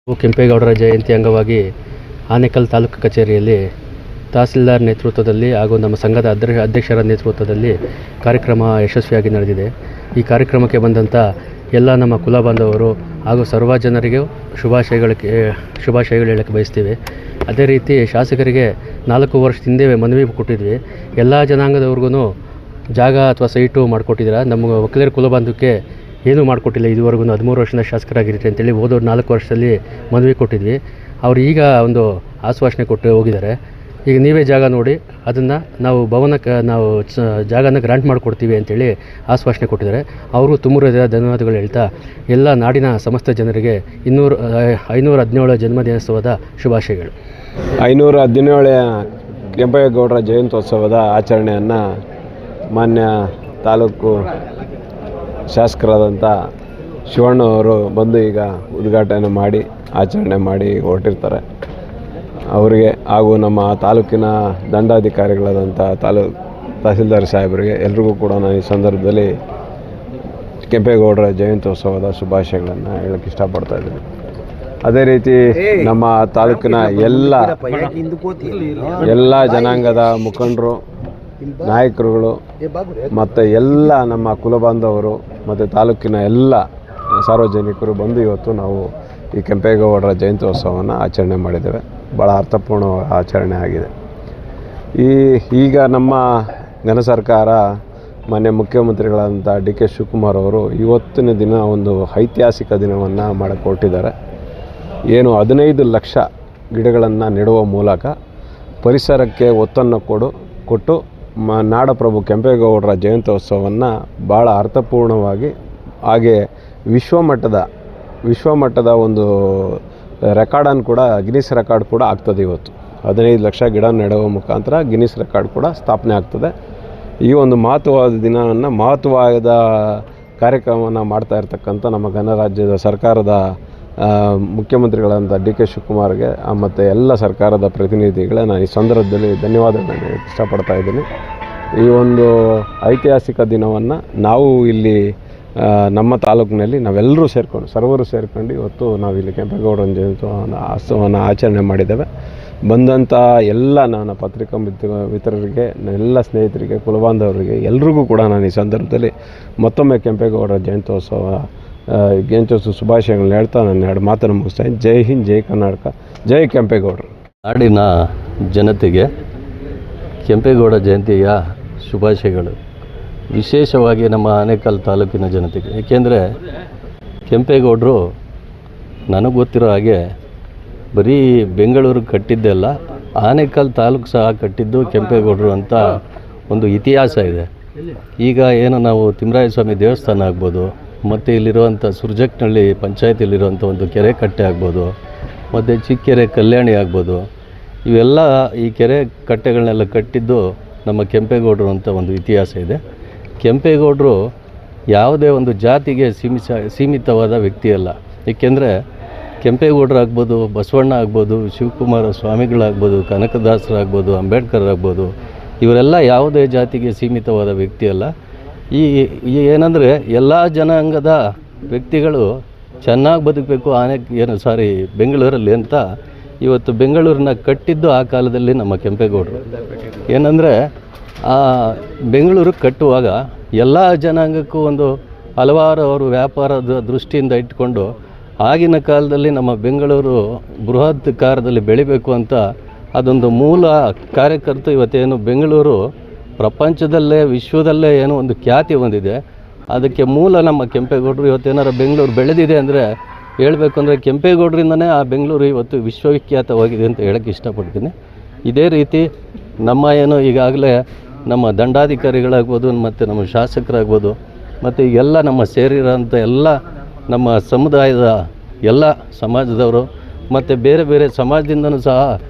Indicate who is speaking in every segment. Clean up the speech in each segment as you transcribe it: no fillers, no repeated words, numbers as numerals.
Speaker 1: ಕೆಂಪೇಗೌಡರ ಜಯಂತಿ ಅಂಗವಾಗಿ ಆನೇಕಲ್ ತಾಲೂಕು ಕಚೇರಿಯಲ್ಲಿ ತಹಸೀಲ್ದಾರ್ ನೇತೃತ್ವದಲ್ಲಿ ಹಾಗೂ ನಮ್ಮ ಸಂಘದ ಅಧ್ಯಕ್ಷರ ನೇತೃತ್ವದಲ್ಲಿ ಕಾರ್ಯಕ್ರಮ ಯಶಸ್ವಿಯಾಗಿ ನಡೆದಿದೆ. ಈ ಕಾರ್ಯಕ್ರಮಕ್ಕೆ ಬಂದಂಥ ಎಲ್ಲ ನಮ್ಮ ಕುಲ ಬಾಂಧವರು ಹಾಗೂ ಸರ್ವ ಜನರಿಗೂ ಶುಭಾಶಯಗಳು ಹೇಳಕ್ಕೆ ಬಯಸ್ತೀವಿ. ಅದೇ ರೀತಿ ಶಾಸಕರಿಗೆ 4 ವರ್ಷದ ಹಿಂದೆ ಮನವಿ ಕೊಟ್ಟಿದ್ವಿ. ಎಲ್ಲ ಜನಾಂಗದವ್ರಿಗೂ ಜಾಗ ಅಥವಾ ಸೈಟು ಮಾಡಿಕೊಟ್ಟಿದ್ದೀರಾ. ನಮ್ಮ ಒಕ್ಕಲಿಗರ ಕುಲ ಬಾಂಧವಕ್ಕೆ ಏನೂ ಮಾಡಿಕೊಟ್ಟಿಲ್ಲ. ಇದುವರೆಗೂ 13 ವರ್ಷದ ಶಾಸಕರಾಗಿರುತ್ತೆ ಅಂತೇಳಿ ಹೋದವ್ರು 4 ವರ್ಷದಲ್ಲಿ ಮನವಿ ಕೊಟ್ಟಿದ್ವಿ. ಅವರು ಈಗ ಒಂದು ಆಶ್ವಾಸನೆ ಕೊಟ್ಟು ಹೋಗಿದ್ದಾರೆ. ಈಗ ನೀವೇ ಜಾಗ ನೋಡಿ ಅದನ್ನು ನಾವು ಜಾಗನ ಗ್ರಾಂಟ್ ಮಾಡಿಕೊಡ್ತೀವಿ ಅಂತೇಳಿ ಆಶ್ವಾಸನೆ ಕೊಟ್ಟಿದ್ದಾರೆ. ಅವರು ತುಂಬ ಧನ್ಯವಾದಗಳು ಹೇಳ್ತಾ ಎಲ್ಲ ನಾಡಿನ ಸಮಸ್ತ ಜನರಿಗೆ 517 ಜನ್ಮದಿನೋತ್ಸವದ ಶುಭಾಶಯಗಳು.
Speaker 2: 517 ಕೆಂಪೇಗೌಡರ ಜಯಂತ್ಯೋತ್ಸವದ ಆಚರಣೆಯನ್ನು ಮಾನ್ಯ ತಾಲೂಕು ಶಾಸಕರಾದಂಥ ಶಿವಣ್ಣ ಅವರು ಬಂದು ಈಗ ಉದ್ಘಾಟನೆ ಮಾಡಿ ಆಚರಣೆ ಮಾಡಿ ಹೊರಟಿರ್ತಾರೆ. ಅವರಿಗೆ ಹಾಗೂ ನಮ್ಮ ತಾಲೂಕಿನ ದಂಡಾಧಿಕಾರಿಗಳಾದಂಥ ತಹಸೀಲ್ದಾರ್ ಸಾಹೇಬರಿಗೆ ಎಲ್ರಿಗೂ ಕೂಡ ನಾನು ಈ ಸಂದರ್ಭದಲ್ಲಿ ಕೆಂಪೇಗೌಡರ ಜಯಂತ್ಯೋತ್ಸವದ ಶುಭಾಶಯಗಳನ್ನು ಹೇಳಕ್ಕೆ ಇಷ್ಟಪಡ್ತಾಯಿದ್ದೀನಿ. ಅದೇ ರೀತಿ ನಮ್ಮ ತಾಲೂಕಿನ ಎಲ್ಲ ಜನಾಂಗದ ಮುಖಂಡರು, ನಾಯಕರುಗಳು ಮತ್ತು ಎಲ್ಲ ನಮ್ಮ ಕುಲಬಾಂಧವರು ಮತ್ತು ತಾಲೂಕಿನ ಎಲ್ಲ ಸಾರ್ವಜನಿಕರು ಬಂದು ಇವತ್ತು ನಾವು ಈ ಕೆಂಪೇಗೌಡರ ಜಯಂತ್ಯೋತ್ಸವವನ್ನು ಆಚರಣೆ ಮಾಡಿದ್ದೇವೆ. ಭಾಳ ಅರ್ಥಪೂರ್ಣ ಆಚರಣೆ ಆಗಿದೆ. ಈಗ ನಮ್ಮ ಘನ ಸರ್ಕಾರ ಮಾನ್ಯ ಮುಖ್ಯಮಂತ್ರಿಗಳಾದಂಥ ಡಿ.ಕೆ. ಶಿವಕುಮಾರ್ ಅವರು ಇವತ್ತಿನ ದಿನ ಒಂದು ಐತಿಹಾಸಿಕ ದಿನವನ್ನು ಮಾಡಿಕೊಟ್ಟಿದ್ದಾರೆ. ಏನು 15 ಲಕ್ಷ ಗಿಡಗಳನ್ನು ನೆಡುವ ಮೂಲಕ ಪರಿಸರಕ್ಕೆ ಒತ್ತನ್ನು ಕೊಟ್ಟು ನಾಡಪ್ರಭು ಕೆಂಪೇಗೌಡರ ಜಯಂತ್ಯೋತ್ಸವವನ್ನು ಭಾಳ ಅರ್ಥಪೂರ್ಣವಾಗಿ ಹಾಗೆ ವಿಶ್ವಮಟ್ಟದ ಒಂದು ರೆಕಾರ್ಡನ್ನು ಕೂಡ ಗಿನ್ನಿಸ್ ರೆಕಾರ್ಡ್ ಕೂಡ ಆಗ್ತದೆ. ಇವತ್ತು 15 ಲಕ್ಷ ಗಿಡ ನೆಡುವ ಮುಖಾಂತರ ಗಿನ್ನಿಸ್ ರೆಕಾರ್ಡ್ ಕೂಡ ಸ್ಥಾಪನೆ ಆಗ್ತದೆ. ಈ ಒಂದು ಮಹತ್ವವಾದ ಕಾರ್ಯಕ್ರಮವನ್ನು ಮಾಡ್ತಾ ಇರ್ತಕ್ಕಂಥ ನಮ್ಮ ಗಣರಾಜ್ಯದ ಸರ್ಕಾರದ ಮುಖ್ಯಮಂತ್ರಿಗಳಾದಂಥ ಡಿ.ಕೆ. ಶಿವಕುಮಾರ್ಗೆ ಮತ್ತು ಎಲ್ಲ ಸರ್ಕಾರದ ಪ್ರತಿನಿಧಿಗಳೇ ನಾನು ಈ ಸಂದರ್ಭದಲ್ಲಿ ಧನ್ಯವಾದಗಳನ್ನು ಇಷ್ಟಪಡ್ತಾ ಇದ್ದೀನಿ. ಈ ಒಂದು ಐತಿಹಾಸಿಕ ದಿನವನ್ನು ನಾವು ಇಲ್ಲಿ ನಮ್ಮ ತಾಲೂಕಿನಲ್ಲಿ ನಾವೆಲ್ಲರೂ ಸರ್ವರು ಸೇರಿಕೊಂಡು ಇವತ್ತು ನಾವಿಲ್ಲಿ ಕೆಂಪೇಗೌಡರ ಜಯಂತ್ಯೋತ್ಸವವನ್ನು ಆಚರಣೆ ಮಾಡಿದ್ದೇವೆ. ಬಂದಂಥ ಎಲ್ಲ ನನ್ನ ಪತ್ರಿಕಾ ಮಿತ್ರರಿಗೆ, ಎಲ್ಲ ಸ್ನೇಹಿತರಿಗೆ, ಕುಲಬಾಂಧವರಿಗೆ ಎಲ್ರಿಗೂ ಕೂಡ ನಾನು ಈ ಸಂದರ್ಭದಲ್ಲಿ ಮತ್ತೊಮ್ಮೆ ಕೆಂಪೇಗೌಡರ ಜಯಂತ್ಯೋತ್ಸವ ಶುಭಾಶಯಗಳನ್ನ ಹೇಳ್ತಾ ನನ್ನ 2 ಮಾತನ್ನು ಮುಗಿಸ್ತಾ ಜೈ ಹಿಂದ್, ಜೈ ಕರ್ನಾಟಕ, ಜೈ ಕೆಂಪೇಗೌಡರು.
Speaker 3: ನಾಡಿನ ಜನತೆಗೆ ಕೆಂಪೇಗೌಡ ಜಯಂತಿಯ ಶುಭಾಶಯಗಳು. ವಿಶೇಷವಾಗಿ ನಮ್ಮ ಆನೇಕಲ್ ತಾಲೂಕಿನ ಜನತೆಗೆ. ಏಕೆಂದರೆ ಕೆಂಪೇಗೌಡರು ನನಗೆ ಗೊತ್ತಿರೋ ಹಾಗೆ ಬರೀ ಬೆಂಗಳೂರು ಕಟ್ಟಿದ್ದೆಲ್ಲ, ಆನೇಕಲ್ ತಾಲೂಕು ಸಹ ಕಟ್ಟಿದ್ದು ಕೆಂಪೇಗೌಡರು ಅಂತ ಒಂದು ಇತಿಹಾಸ ಇದೆ. ಈಗ ಏನು ನಾವು ತಿಮ್ಮರಾಯ ಸ್ವಾಮಿ ದೇವಸ್ಥಾನ ಆಗ್ಬೋದು, ಮತ್ತು ಇಲ್ಲಿರುವಂಥ ಸುರ್ಜಕ್ನಹಳ್ಳಿ ಪಂಚಾಯತಿಯಲ್ಲಿರುವಂಥ ಒಂದು ಕೆರೆ ಕಟ್ಟೆ ಆಗ್ಬೋದು, ಮತ್ತು ಚಿಕ್ಕೆರೆ ಕಲ್ಯಾಣಿ ಆಗ್ಬೋದು, ಇವೆಲ್ಲ ಈ ಕೆರೆ ಕಟ್ಟೆಗಳನ್ನೆಲ್ಲ ಕಟ್ಟಿದ್ದು ನಮ್ಮ ಕೆಂಪೇಗೌಡರು ಅಂತ ಒಂದು ಇತಿಹಾಸ ಇದೆ. ಕೆಂಪೇಗೌಡರು ಯಾವುದೇ ಒಂದು ಜಾತಿಗೆ ಸೀಮಿತವಾದ ವ್ಯಕ್ತಿಯಲ್ಲ. ಏಕೆಂದರೆ ಕೆಂಪೇಗೌಡರು ಆಗ್ಬೋದು, ಬಸವಣ್ಣ ಆಗ್ಬೋದು, ಶಿವಕುಮಾರ ಸ್ವಾಮಿಗಳಾಗ್ಬೋದು, ಕನಕದಾಸರಾಗ್ಬೋದು, ಅಂಬೇಡ್ಕರ್ ಆಗ್ಬೋದು, ಇವರೆಲ್ಲ ಯಾವುದೇ ಜಾತಿಗೆ ಸೀಮಿತವಾದ ವ್ಯಕ್ತಿಯಲ್ಲ. ಏನಂದರೆ ಎಲ್ಲ ಜನಾಂಗದ ವ್ಯಕ್ತಿಗಳು ಚೆನ್ನಾಗಿ ಬದುಕಬೇಕು ಬೆಂಗಳೂರಲ್ಲಿ ಅಂತ ಇವತ್ತು ಬೆಂಗಳೂರನ್ನ ಕಟ್ಟಿದ್ದು ಆ ಕಾಲದಲ್ಲಿ ನಮ್ಮ ಕೆಂಪೇಗೌಡರು. ಏನಂದರೆ ಬೆಂಗಳೂರು ಕಟ್ಟುವಾಗ ಎಲ್ಲ ಜನಾಂಗಕ್ಕೂ ಒಂದು ಹಲವಾರು ಅವರು ವ್ಯಾಪಾರದ ದೃಷ್ಟಿಯಿಂದ ಇಟ್ಕೊಂಡು ಆಗಿನ ಕಾಲದಲ್ಲಿ ನಮ್ಮ ಬೆಂಗಳೂರು ಬೃಹತ್ ಕಾರ್ಯದಲ್ಲಿ ಬೆಳಿಬೇಕು ಅಂತ ಅದೊಂದು ಮೂಲ ಕಾರ್ಯಕರ್ತರು. ಇವತ್ತೇನು ಬೆಂಗಳೂರು ಪ್ರಪಂಚದಲ್ಲೇ ವಿಶ್ವದಲ್ಲೇ ಏನೋ ಒಂದು ಖ್ಯಾತಿ ಹೊಂದಿದೆ, ಅದಕ್ಕೆ ಮೂಲ ನಮ್ಮ ಕೆಂಪೇಗೌಡರು. ಇವತ್ತೇನಾರು ಬೆಂಗಳೂರು ಬೆಳೆದಿದೆ ಅಂದರೆ ಹೇಳಬೇಕು ಅಂದರೆ ಕೆಂಪೇಗೌಡರಿಂದನೇ ಆ ಬೆಂಗಳೂರು ಇವತ್ತು ವಿಶ್ವವಿಖ್ಯಾತವಾಗಿದೆ ಅಂತ ಹೇಳೋಕ್ಕೆ ಇಷ್ಟಪಡ್ತೀನಿ. ಇದೇ ರೀತಿ ನಮ್ಮ ಈಗಾಗಲೇ ನಮ್ಮ ದಂಡಾಧಿಕಾರಿಗಳಾಗ್ಬೋದು, ಮತ್ತು ನಮ್ಮ ಶಾಸಕರಾಗ್ಬೋದು, ಮತ್ತು ಈಗೆಲ್ಲ ನಮ್ಮ ಸೇರಿರೋಂಥ ಎಲ್ಲ ನಮ್ಮ ಸಮುದಾಯದ ಎಲ್ಲ ಸಮಾಜದವರು ಮತ್ತು ಬೇರೆ ಬೇರೆ ಸಮಾಜದಿಂದನೂ ಸಹ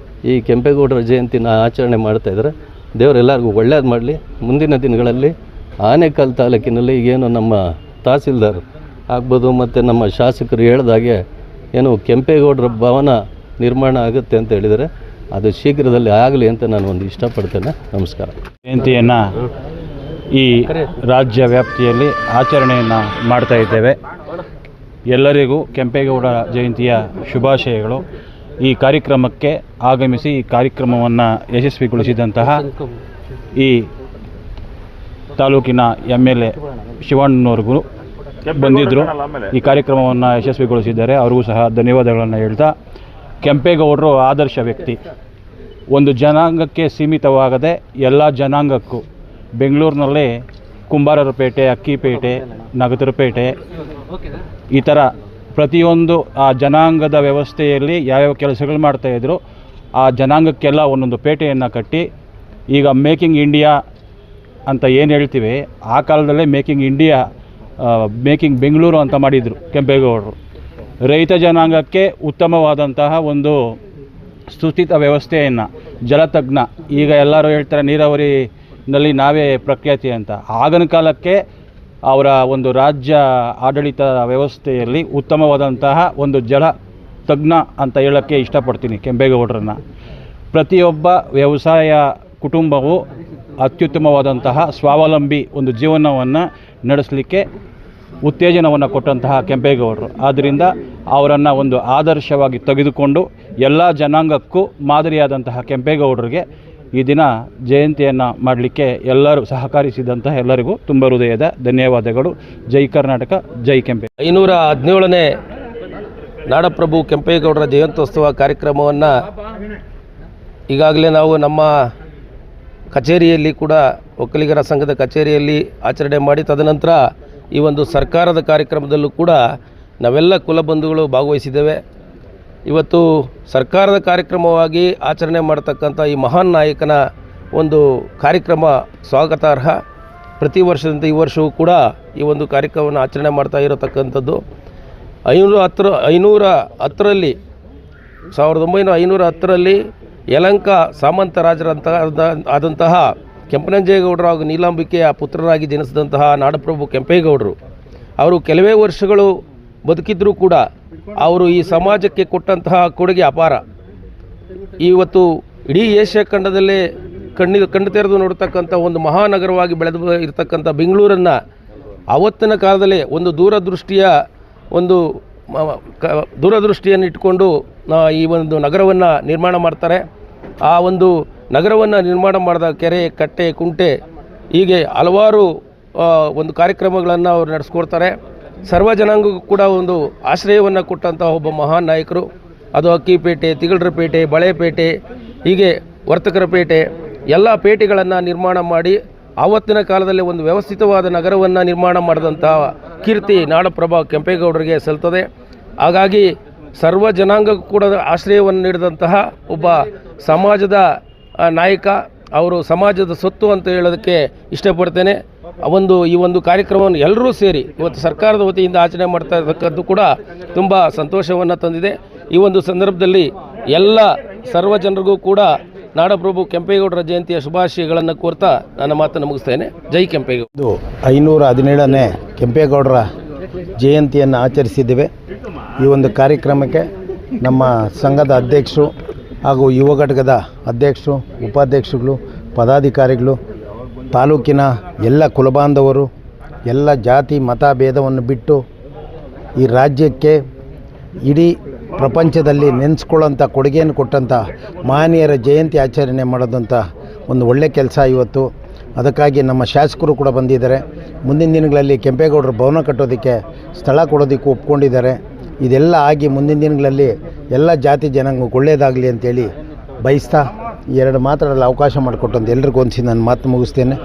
Speaker 3: ಈ ಕೆಂಪೇಗೌಡರ ಜಯಂತಿನ ಆಚರಣೆ ಮಾಡ್ತಾಯಿದ್ದಾರೆ. ದೇವರೆಲ್ಲರಿಗೂ ಒಳ್ಳೆಯದು ಮಾಡಲಿ. ಮುಂದಿನ ದಿನಗಳಲ್ಲಿ ಆನೇಕಲ್ ತಾಲೂಕಿನಲ್ಲಿ ಏನು ನಮ್ಮ ತಹಸೀಲ್ದಾರ್ ಆಗ್ಬೋದು ಮತ್ತು ನಮ್ಮ ಶಾಸಕರು ಹೇಳಿದಾಗೆ ಏನು ಕೆಂಪೇಗೌಡರ ಭವನ ನಿರ್ಮಾಣ ಆಗುತ್ತೆ ಅಂತ ಹೇಳಿದರೆ ಅದು ಶೀಘ್ರದಲ್ಲಿ ಆಗಲಿ ಅಂತ ನಾನು ಒಂದು ಇಷ್ಟಪಡ್ತೇನೆ. ನಮಸ್ಕಾರ.
Speaker 4: ಜಯಂತಿಯನ್ನು ಈ ರಾಜ್ಯ ವ್ಯಾಪ್ತಿಯಲ್ಲಿ ಆಚರಣೆಯನ್ನು ಮಾಡ್ತಾ ಇದ್ದೇವೆ. ಎಲ್ಲರಿಗೂ ಕೆಂಪೇಗೌಡ ಜಯಂತಿಯ ಶುಭಾಶಯಗಳು. ಈ ಕಾರ್ಯಕ್ರಮಕ್ಕೆ ಆಗಮಿಸಿ ಈ ಕಾರ್ಯಕ್ರಮವನ್ನು ಯಶಸ್ವಿಗೊಳಿಸಿದಂತಹ ಈ ತಾಲೂಕಿನ MLA ಶಿವಣ್ಣನವ್ರಿಗೂ ಬಂದಿದ್ದರು, ಈ ಕಾರ್ಯಕ್ರಮವನ್ನು ಯಶಸ್ವಿಗೊಳಿಸಿದ್ದಾರೆ. ಅವ್ರಿಗೂ ಸಹ ಧನ್ಯವಾದಗಳನ್ನು ಹೇಳ್ತಾ, ಕೆಂಪೇಗೌಡರು ಆದರ್ಶ ವ್ಯಕ್ತಿ. ಒಂದು ಜನಾಂಗಕ್ಕೆ ಸೀಮಿತವಾಗದೆ ಎಲ್ಲ ಜನಾಂಗಕ್ಕೂ ಬೆಂಗಳೂರಿನಲ್ಲಿ ಕುಂಬಾರರ ಪೇಟೆ, ಅಕ್ಕಿಪೇಟೆ, ನಗದರ ಪೇಟೆ ಈ ಥರ ಪ್ರತಿಯೊಂದು ಆ ಜನಾಂಗದ ವ್ಯವಸ್ಥೆಯಲ್ಲಿ ಯಾವ್ಯಾವ ಕೆಲಸಗಳು ಮಾಡ್ತಾಯಿದ್ರು ಆ ಜನಾಂಗಕ್ಕೆಲ್ಲ ಒಂದೊಂದು ಪೇಟೆಯನ್ನು ಕಟ್ಟಿ, ಈಗ ಮೇಕಿಂಗ್ ಇಂಡಿಯಾ ಅಂತ ಏನು ಹೇಳ್ತೀವಿ ಆ ಕಾಲದಲ್ಲೇ ಮೇಕಿಂಗ್ ಇಂಡಿಯಾ, ಮೇಕಿಂಗ್ ಬೆಂಗಳೂರು ಅಂತ ಮಾಡಿದರು ಕೆಂಪೇಗೌಡರು. ರೈತ ಜನಾಂಗಕ್ಕೆ ಉತ್ತಮವಾದಂತಹ ಒಂದು ಸುಸ್ಥಿತ ವ್ಯವಸ್ಥೆಯನ್ನು, ಜಲತಜ್ಞ, ಈಗ ಎಲ್ಲರೂ ಹೇಳ್ತಾರೆ ನೀರಾವರಿನಲ್ಲಿ ನಾವೇ ಪ್ರಖ್ಯಾತಿ ಅಂತ. ಆಗಿನ ಕಾಲಕ್ಕೆ ಅವರ ಒಂದು ರಾಜ್ಯ ಆಡಳಿತ ವ್ಯವಸ್ಥೆಯಲ್ಲಿ ಉತ್ತಮವಾದಂತಹ ಒಂದು ಜಲ ತಜ್ಞ ಅಂತ ಹೇಳೋಕ್ಕೆ ಇಷ್ಟಪಡ್ತೀನಿ ಕೆಂಪೇಗೌಡರನ್ನು. ಪ್ರತಿಯೊಬ್ಬ ವ್ಯವಸಾಯ ಕುಟುಂಬವು ಅತ್ಯುತ್ತಮವಾದಂತಹ ಸ್ವಾವಲಂಬಿ ಒಂದು ಜೀವನವನ್ನು ನಡೆಸಲಿಕ್ಕೆ ಉತ್ತೇಜನವನ್ನು ಕೊಟ್ಟಂತಹ ಕೆಂಪೇಗೌಡರು. ಆದ್ದರಿಂದ ಅವರನ್ನು ಒಂದು ಆದರ್ಶವಾಗಿ ತೆಗೆದುಕೊಂಡು ಎಲ್ಲ ಜನಾಂಗಕ್ಕೂ ಮಾದರಿಯಾದಂತಹ ಕೆಂಪೇಗೌಡರಿಗೆ ಈ ದಿನ ಜಯಂತಿಯನ್ನು ಮಾಡಲಿಕ್ಕೆ ಎಲ್ಲರೂ ಸಹಕರಿಸಿದಂತಹ ಎಲ್ಲರಿಗೂ ತುಂಬ ಹೃದಯದ ಧನ್ಯವಾದಗಳು. ಜೈ ಕರ್ನಾಟಕ, ಜೈ ಕೆಂಪೇ.
Speaker 3: 517ನೇ ನಾಡಪ್ರಭು ಕೆಂಪೇಗೌಡರ ಜಯಂತ್ಯೋತ್ಸವ ಕಾರ್ಯಕ್ರಮವನ್ನು ಈಗಾಗಲೇ ನಾವು ನಮ್ಮ ಕಚೇರಿಯಲ್ಲಿ ಕೂಡ, ಒಕ್ಕಲಿಗರ ಸಂಘದ ಕಚೇರಿಯಲ್ಲಿ ಆಚರಣೆ ಮಾಡಿ, ತದನಂತರ ಈ ಒಂದು ಸರ್ಕಾರದ ಕಾರ್ಯಕ್ರಮದಲ್ಲೂ ಕೂಡ ನಾವೆಲ್ಲ ಕುಲಬಂಧುಗಳು ಭಾಗವಹಿಸಿದ್ದೇವೆ. ಇವತ್ತು ಸರ್ಕಾರದ ಕಾರ್ಯಕ್ರಮವಾಗಿ ಆಚರಣೆ ಮಾಡತಕ್ಕಂಥ ಈ ಮಹಾನ್ ನಾಯಕನ ಒಂದು ಕಾರ್ಯಕ್ರಮ ಸ್ವಾಗತಾರ್ಹ. ಪ್ರತಿ ವರ್ಷದಂತೆ ಈ ವರ್ಷವೂ ಕೂಡ ಈ ಒಂದು ಕಾರ್ಯಕ್ರಮವನ್ನು ಆಚರಣೆ ಮಾಡ್ತಾ ಇರತಕ್ಕಂಥದ್ದು. 510ರಲ್ಲಿ 1910ರಲ್ಲಿ ಯಲಂಕ ಆದಂತಹ ಕೆಂಪನಂಜೇಗೌಡರು ಹಾಗೂ ನೀಲಾಂಬಿಕೆಯ ಪುತ್ರರಾಗಿ ಜನಿಸಿದಂತಹ ನಾಡಪ್ರಭು ಕೆಂಪೇಗೌಡರು ಅವರು ಕೆಲವೇ ವರ್ಷಗಳು ಬದುಕಿದ್ರೂ ಕೂಡ ಅವರು ಈ ಸಮಾಜಕ್ಕೆ ಕೊಟ್ಟಂತಹ ಕೊಡುಗೆ ಅಪಾರ. ಇವತ್ತು ಇಡೀ ಏಷ್ಯಾ ಖಂಡದಲ್ಲೇ ಕಣ್ಣು ತೆರೆದು ನೋಡ್ತಕ್ಕಂಥ ಒಂದು ಮಹಾನಗರವಾಗಿ ಬೆಳೆದು ಇರತಕ್ಕಂಥ ಬೆಂಗಳೂರನ್ನು ಆವತ್ತಿನ ಕಾಲದಲ್ಲೇ ಒಂದು ದೂರದೃಷ್ಟಿಯನ್ನು ಇಟ್ಕೊಂಡು ಈ ಒಂದು ನಗರವನ್ನು ನಿರ್ಮಾಣ ಮಾಡ್ತಾರೆ. ಆ ಒಂದು ನಗರವನ್ನು ನಿರ್ಮಾಣ ಮಾಡಿದ ಕೆರೆ, ಕಟ್ಟೆ, ಕುಂಟೆ ಹೀಗೆ ಹಲವಾರು ಒಂದು ಕಾರ್ಯಕ್ರಮಗಳನ್ನು ಅವರು ನಡೆಸ್ಕೊಡ್ತಾರೆ. ಸರ್ವ ಜನಾಂಗಕ್ಕೂ ಕೂಡ ಒಂದು ಆಶ್ರಯವನ್ನು ಕೊಟ್ಟಂಥ ಒಬ್ಬ ಮಹಾನ್ ನಾಯಕರು. ಅದು ಅಕ್ಕಿಪೇಟೆ, ತಿಗಳರ ಪೇಟೆ, ಬಳೆಪೇಟೆ, ಹೀಗೆ ವರ್ತಕರ ಪೇಟೆ ಎಲ್ಲ ಪೇಟೆಗಳನ್ನು ನಿರ್ಮಾಣ ಮಾಡಿ ಆವತ್ತಿನ ಕಾಲದಲ್ಲಿ ಒಂದು ವ್ಯವಸ್ಥಿತವಾದ ನಗರವನ್ನು ನಿರ್ಮಾಣ ಮಾಡಿದಂಥ ಕೀರ್ತಿ ನಾಡಪ್ರಭು ಕೆಂಪೇಗೌಡರಿಗೆ ಸಲ್ತದೆ. ಹಾಗಾಗಿ ಸರ್ವ ಜನಾಂಗಕ್ಕೂ ಕೂಡ ಆಶ್ರಯವನ್ನು ನೀಡಿದಂತಹ ಒಬ್ಬ ಸಮಾಜದ ನಾಯಕ. ಅವರು ಸಮಾಜದ ಸೊತ್ತು ಅಂತ ಹೇಳೋದಕ್ಕೆ ಇಷ್ಟಪಡ್ತೇನೆ. ಈ ಒಂದು ಕಾರ್ಯಕ್ರಮವನ್ನು ಎಲ್ಲರೂ ಸೇರಿ ಇವತ್ತು ಸರ್ಕಾರದ ವತಿಯಿಂದ ಆಚರಣೆ ಮಾಡ್ತಾ ಇರತಕ್ಕದ್ದು ಕೂಡ ತುಂಬ ಸಂತೋಷವನ್ನು ತಂದಿದೆ. ಈ ಒಂದು ಸಂದರ್ಭದಲ್ಲಿ ಎಲ್ಲ ಸರ್ವ ಜನರಿಗೂ ಕೂಡ ನಾಡಪ್ರಭು ಕೆಂಪೇಗೌಡರ ಜಯಂತಿಯ ಶುಭಾಶಯಗಳನ್ನು ಕೋರ್ತಾ ನನ್ನ ಮಾತನ್ನು ಮುಗಿಸ್ತೇನೆ. ಜೈ ಕೆಂಪೇಗೌಡ.
Speaker 5: 517ನೇ ಕೆಂಪೇಗೌಡರ ಜಯಂತಿಯನ್ನು ಆಚರಿಸಿದ್ದೇವೆ. ಈ ಒಂದು ಕಾರ್ಯಕ್ರಮಕ್ಕೆ ನಮ್ಮ ಸಂಘದ ಅಧ್ಯಕ್ಷರು ಹಾಗೂ ಯುವ ಘಟಕದ ಅಧ್ಯಕ್ಷರು, ಉಪಾಧ್ಯಕ್ಷರುಗಳು, ಪದಾಧಿಕಾರಿಗಳು, ತಾಲೂಕಿನ ಎಲ್ಲ ಕುಲಬಾಂಧವರು, ಎಲ್ಲ ಜಾತಿ ಮತ ಭೇದವನ್ನು ಬಿಟ್ಟು ಈ ರಾಜ್ಯಕ್ಕೆ ಇಡೀ ಪ್ರಪಂಚದಲ್ಲಿ ನೆನೆಸ್ಕೊಳ್ಳೋಂಥ ಕೊಡುಗೆಯನ್ನು ಕೊಟ್ಟಂಥ ಮಹನೀಯರ ಜಯಂತಿ ಆಚರಣೆ ಮಾಡೋದಂಥ ಒಂದು ಒಳ್ಳೆಯ ಕೆಲಸ ಇವತ್ತು. ಅದಕ್ಕಾಗಿ ನಮ್ಮ ಶಾಸಕರು ಕೂಡ ಬಂದಿದ್ದಾರೆ. ಮುಂದಿನ ದಿನಗಳಲ್ಲಿ ಕೆಂಪೇಗೌಡರ ಭವನ ಕಟ್ಟೋದಕ್ಕೆ ಸ್ಥಳ ಕೊಡೋದಕ್ಕೆ ಒಪ್ಕೊಂಡಿದ್ದಾರೆ. ಇದೆಲ್ಲ ಆಗಿ ಮುಂದಿನ ದಿನಗಳಲ್ಲಿ ಎಲ್ಲ ಜಾತಿ ಜನಾಂಗಕ್ಕೆ ಒಳ್ಳೆಯದಾಗಲಿ ಅಂತೇಳಿ ಬಯಸ್ತಾ 2 ಮಾತಾಡಲು ಅವಕಾಶ ಮಾಡಿಕೊಟ್ಟಂತ ಎಲ್ರಿಗೂ ನಾನು ಮಾತು ಮುಗಿಸ್ತೇನೆ.